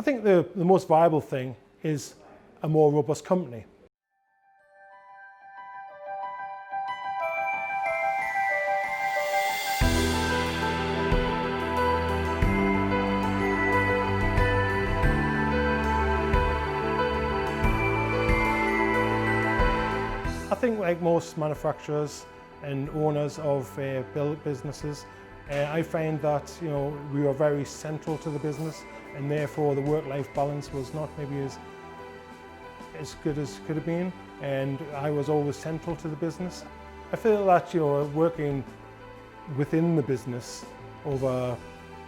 I think the most viable thing is a more robust company. I think, like most manufacturers and owners of build businesses, I find that we were very central to the business, and therefore the work-life balance was not maybe as good as could have been, and I was always central to the business. I feel that working within the business over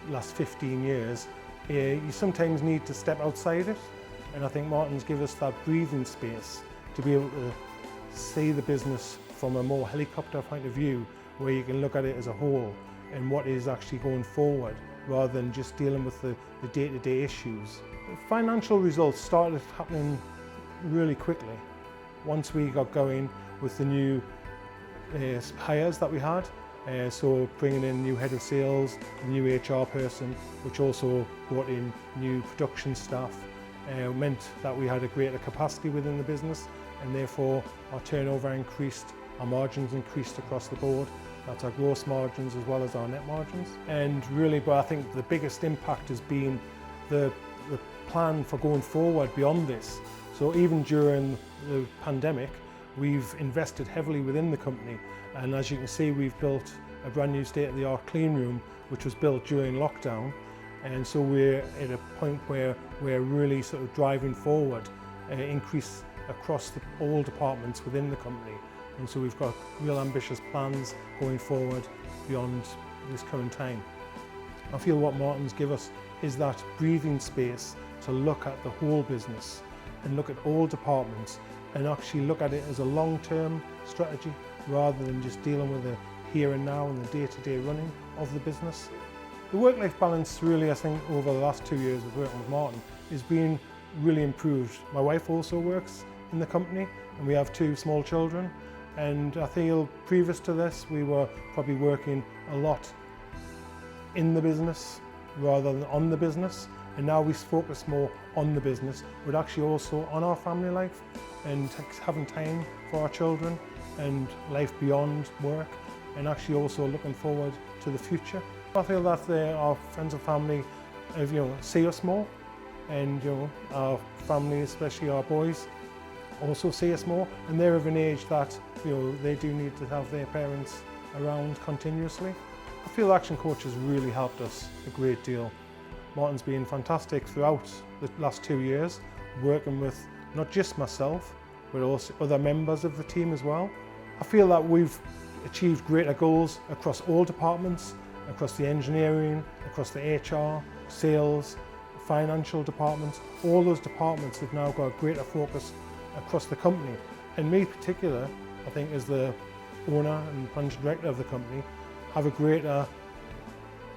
the last 15 years, you sometimes need to step outside it, and I think Martin's give us that breathing space to be able to see the business from a more helicopter point of view, where you can look at it as a whole and what is actually going forward, rather than just dealing with the day-to-day issues. The financial results started happening really quickly once we got going with the new hires that we had. So bringing in new head of sales, a new HR person, which also brought in new production staff, meant that we had a greater capacity within the business, and therefore our turnover increased, our margins increased across the board. That's our gross margins as well as our net margins. And really, but I think the biggest impact has been the plan for going forward beyond this. So even during the pandemic, we've invested heavily within the company. And as you can see, we've built a brand new state-of-the-art clean room, which was built during lockdown. And so we're at a point where we're really sort of driving forward, increase across all departments within the company. And so we've got real ambitious plans going forward beyond this current time. I feel what Martin's give us is that breathing space to look at the whole business and look at all departments and actually look at it as a long-term strategy rather than just dealing with the here and now and the day-to-day running of the business. The work-life balance really, I think, over the last 2 years of working with Martin is being really improved. My wife also works in the company and we have 2 small children, and I feel previous to this we were probably working a lot in the business rather than on the business, and now we focus more on the business but actually also on our family life and having time for our children and life beyond work, and actually also looking forward to the future. I feel that our friends and family see us more, and our family, especially our boys, also see us more, and they're of an age that they do need to have their parents around continuously. I feel ActionCOACH has really helped us a great deal. Martin's been fantastic throughout the last 2 years, working with not just myself but also other members of the team as well. I feel that we've achieved greater goals across all departments, across the engineering, across the HR, sales, financial departments. All those departments have now got a greater focus across the company. And me in particular, I think as the owner and managing director of the company, have a greater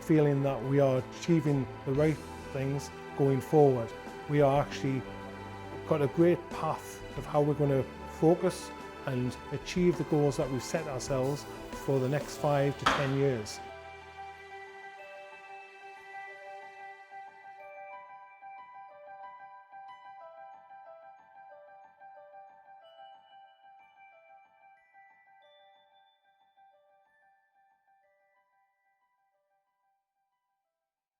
feeling that we are achieving the right things going forward. We are actually got a great path of how we're going to focus and achieve the goals that we've set ourselves for the next 5 to 10 years.